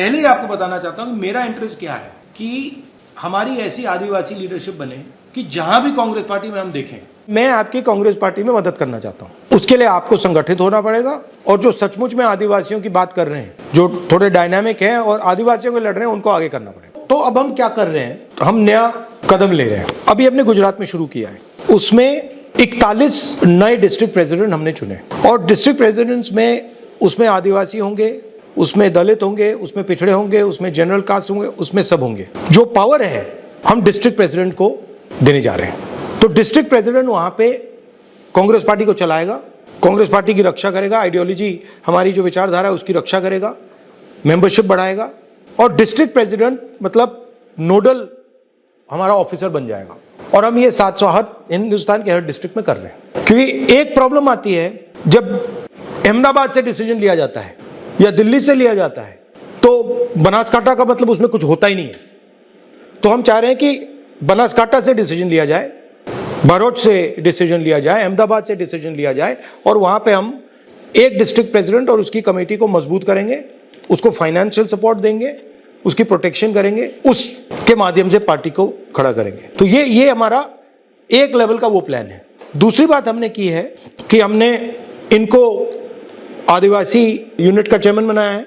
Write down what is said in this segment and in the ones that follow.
पहले ही आपको बताना चाहता हूं कि मेरा इंटरेस्ट क्या है कि हमारी ऐसी आदिवासी लीडरशिप बने कि जहां भी कांग्रेस पार्टी में हम देखें, मैं आपकी कांग्रेस पार्टी में मदद करना चाहता हूं। उसके लिए आपको संगठित होना पड़ेगा और जो सचमुच में आदिवासियों की बात कर रहे हैं, जो थोड़े डायनामिक हैं और आदिवासियों को लड़ रहे हैं, उनको आगे करना पड़ेगा। तो अब हम क्या कर रहे हैं, हम नया कदम ले रहे हैं। अभी हमने गुजरात में शुरू किया है, उसमें 41 नए डिस्ट्रिक्ट प्रेसिडेंट हमने चुने और डिस्ट्रिक्ट प्रेसिडेंट्स में उसमें आदिवासी होंगे, उसमें दलित होंगे, उसमें पिछड़े होंगे, उसमें जनरल कास्ट होंगे, उसमें सब होंगे। जो पावर है हम डिस्ट्रिक्ट प्रेसिडेंट को देने जा रहे हैं। तो डिस्ट्रिक्ट प्रेसिडेंट वहां पे कांग्रेस पार्टी को चलाएगा, कांग्रेस पार्टी की रक्षा करेगा, आइडियोलॉजी हमारी जो विचारधारा है उसकी रक्षा करेगा, मेंबरशिप बढ़ाएगा और डिस्ट्रिक्ट प्रेसिडेंट मतलब नोडल हमारा ऑफिसर बन जाएगा। और हम ये 700 हर हिंदुस्तान के हर डिस्ट्रिक्ट में कर रहे हैं। क्योंकि एक प्रॉब्लम आती है, जब अहमदाबाद से डिसीजन लिया जाता है या दिल्ली से लिया जाता है तो बनासकांठा का मतलब उसमें कुछ होता ही नहीं है। तो हम चाह रहे हैं कि बनासकांठा से डिसीजन लिया जाए, भरूच से डिसीजन लिया जाए, अहमदाबाद से डिसीजन लिया जाए और वहां पे हम एक डिस्ट्रिक्ट प्रेसिडेंट और उसकी कमेटी को मजबूत करेंगे, उसको फाइनेंशियल सपोर्ट देंगे, उसकी प्रोटेक्शन करेंगे, उसके माध्यम से पार्टी को खड़ा करेंगे। तो ये हमारा एक लेवल का वो प्लान है। दूसरी बात हमने की है कि हमने इनको आदिवासी यूनिट का चेयरमैन बनाया है।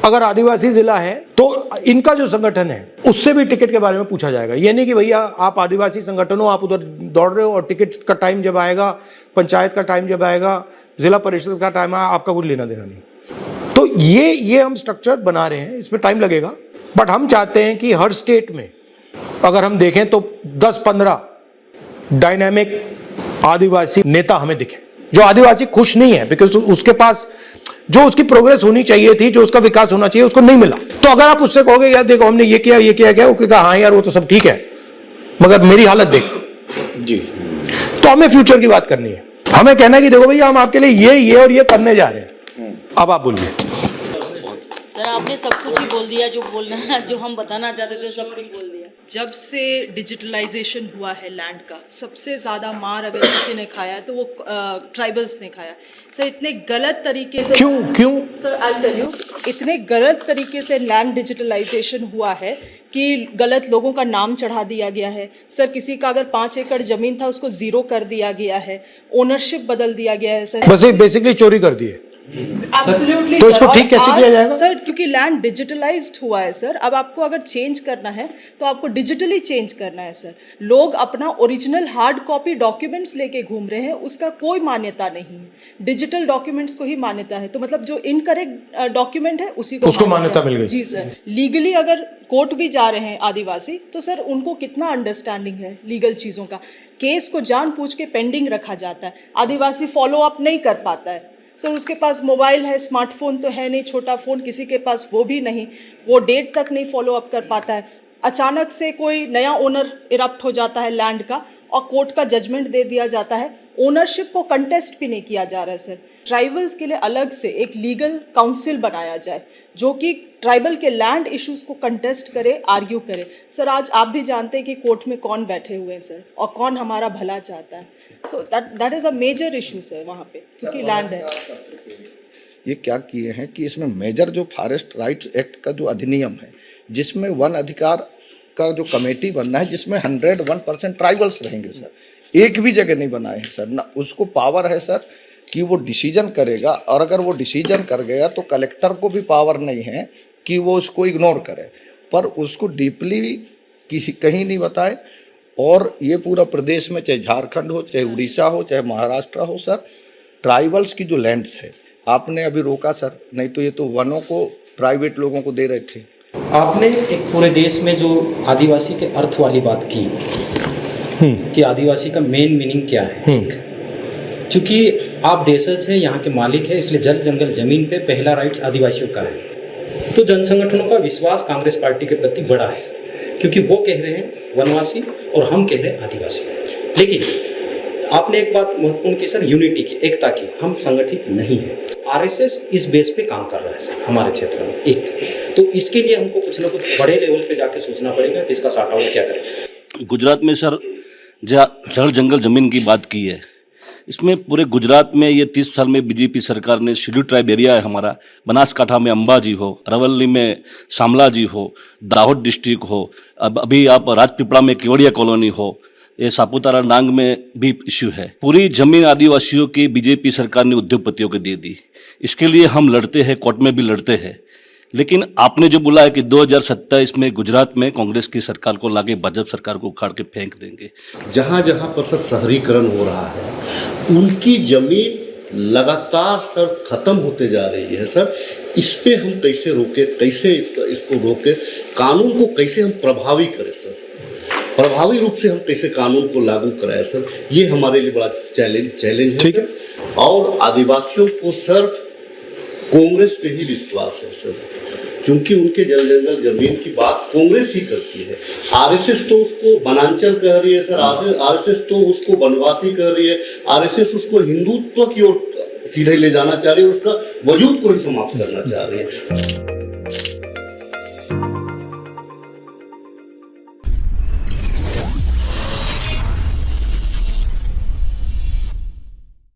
अगर आदिवासी जिला है तो इनका जो संगठन है उससे भी टिकट के बारे में पूछा जाएगा। ये नहीं कि भैया आप आदिवासी संगठन हो, आप उधर दौड़ रहे हो और टिकट का टाइम जब आएगा, पंचायत का टाइम जब आएगा, जिला परिषद का टाइम आएगा, आपका कुछ लेना देना नहीं। तो ये हम स्ट्रक्चर बना रहे हैं, इसमें टाइम लगेगा, बट हम चाहते हैं कि हर स्टेट में अगर हम देखें तो 10-15 डायनामिक आदिवासी नेता हमें दिखे, जो आदिवासी खुश नहीं है बिकॉज उसके पास जो उसकी प्रोग्रेस होनी चाहिए थी, जो उसका विकास होना चाहिए, उसको नहीं मिला। तो अगर आप उससे कहोगे यार देखो हमने ये किया क्या, वो कहेगा हाँ यार वो तो सब ठीक है मगर मेरी हालत देख जी। तो हमें फ्यूचर की बात करनी है, हमें कहना है कि देखो भैया हम आपके लिए ये और ये करने जा रहे हैं। अब आप बोलिए। सर आपने सब कुछ ही बोल दिया, जो बोलना जो हम बताना चाहते थे सब कुछ बोल दिया। जब से डिजिटलाइजेशन हुआ है लैंड का, सबसे ज़्यादा मार अगर किसी ने खाया तो वो ट्राइबल्स ने खाया। सर इतने गलत तरीके से क्यों सर आई टेल यू, इतने गलत तरीके से लैंड डिजिटलाइजेशन हुआ है कि गलत लोगों का नाम चढ़ा दिया गया है। सर किसी का अगर 5 एकड़ जमीन था उसको 0 कर दिया गया है, ओनरशिप बदल दिया गया है। सर बस बेसिकली चोरी कर दिए। एब्सोल्युटली। तो इसको ठीक कैसे किया जाएगा सर? क्योंकि लैंड डिजिटलाइज्ड हुआ है सर। अब आपको अगर चेंज करना है तो आपको डिजिटली चेंज करना है सर। लोग अपना ओरिजिनल हार्ड कॉपी डॉक्यूमेंट्स लेके घूम रहे हैं, उसका कोई मान्यता नहीं है। डिजिटल डॉक्यूमेंट्स को ही मान्यता है। तो मतलब जो इनकरेक्ट डॉक्यूमेंट है उसको मान्यता मिल गई। जी सर। लीगली अगर कोर्ट भी जा रहे हैं आदिवासी तो सर उनको कितना अंडरस्टैंडिंग है लीगल चीज़ों का। केस को जानबूझ के पेंडिंग रखा जाता है, आदिवासी फॉलो अप नहीं कर पाता है। सर उसके पास मोबाइल है, स्मार्टफोन तो है नहीं, छोटा फ़ोन किसी के पास वो भी नहीं, वो डेट तक नहीं फॉलो अप कर पाता है। अचानक से कोई नया ओनर इरप्ट हो जाता है लैंड का और कोर्ट का जजमेंट दे दिया जाता है, ओनरशिप को कंटेस्ट भी नहीं किया जा रहा है। सर ट्राइबल्स के लिए अलग से एक लीगल काउंसिल बनाया जाए जो कि ट्राइबल के लैंड इश्यूज को कंटेस्ट करे, आर्ग्यू करे। सर आज आप भी जानते हैं कि कोर्ट में कौन बैठे हुए हैं सर और कौन हमारा भला चाहता है। So that is a major issue sir वहाँ पे, क्योंकि लैंड है। ये क्या किए हैं कि इसमें मेजर जो फॉरेस्ट राइट्स एक्ट का जो अधिनियम है, जिसमें वन अधिकार का जो कमेटी बनना है, जिसमें 101% ट्राइबल्स रहेंगे सर, एक भी जगह नहीं बनाए हैं सर। ना उसको पावर है सर कि वो डिसीजन करेगा, और अगर वो डिसीजन कर गया तो कलेक्टर को भी पावर नहीं है कि वो उसको इग्नोर करे, पर उसको डीपली किसी कहीं नहीं बताए। और ये पूरा प्रदेश में, चाहे झारखंड हो, चाहे उड़ीसा हो, चाहे महाराष्ट्र हो सर, ट्राइबल्स की जो लैंड्स है आपने अभी रोका सर, नहीं तो ये तो वनों को प्राइवेट लोगों को दे रहे थे। आपने एक पूरे देश में जो आदिवासी के अर्थ वाली बात की कि आदिवासी का मेन मीनिंग क्या है। क्योंकि आप देशज है, यहाँ के मालिक है, इसलिए जल जंगल जमीन पे पहला राइट्स आदिवासियों का है। तो जन संगठनों का विश्वास कांग्रेस पार्टी के प्रति बड़ा है सर, क्योंकि वो कह रहे हैं वनवासी और हम कह रहे हैं आदिवासी। लेकिन आपने एक बात महत्वपूर्ण की सर, यूनिटी की, एकता की। हम संगठित नहीं है। आरएसएस इस बेस पे काम कर रहा है सर हमारे क्षेत्र में। एक तो इसके लिए हमको कुछ ना कुछ बड़े लेवल पे जाके सोचना पड़ेगा कि इसका साटा हुआ क्या करें। गुजरात में सर जल जंगल जमीन की बात की है, इसमें पूरे गुजरात में ये 30 साल में बीजेपी सरकार ने शेड्यूल ट्राइब एरिया है हमारा, बनासकांठा में अंबाजी हो, अरवली में शामलाजी हो, दाहोद डिस्ट्रिक्ट हो, अब अभी आप राजपीपला में केवड़िया कॉलोनी हो, ये सापुतारा डांग में भी इश्यू है। पूरी जमीन आदिवासियों की बीजेपी सरकार ने उद्योगपतियों को दे दी। इसके लिए हम लड़ते हैं, कोर्ट में भी लड़ते हैं। लेकिन आपने जो बोला है कि 2027 में गुजरात में कांग्रेस की सरकार को लाके भाजपा सरकार को उखाड़ के फेंक देंगे। जहाँ जहाँ पर सर शहरीकरण हो रहा है उनकी जमीन लगातार सर खत्म होते जा रही है सर। इस पे हम कैसे रोके, कैसे इसको रोके, कानून को कैसे हम प्रभावी करें सर, प्रभावी रूप से हम कैसे कानून को लागू कराएं सर, ये हमारे लिए बड़ा चैलेंज है सर। और आदिवासियों को सिर्फ कांग्रेस पे ही विश्वास है सर, क्योंकि उनके जंगल जमीन की बात कांग्रेस ही करती है। आरएसएस तो उसको वनांचल कह रही है सर, आरएसएस तो उसको वनवासी कह रही है, आरएसएस उसको हिंदुत्व की ओर सीधे ले जाना चाह रही है, उसका वजूद को ही समाप्त करना चाह रही है।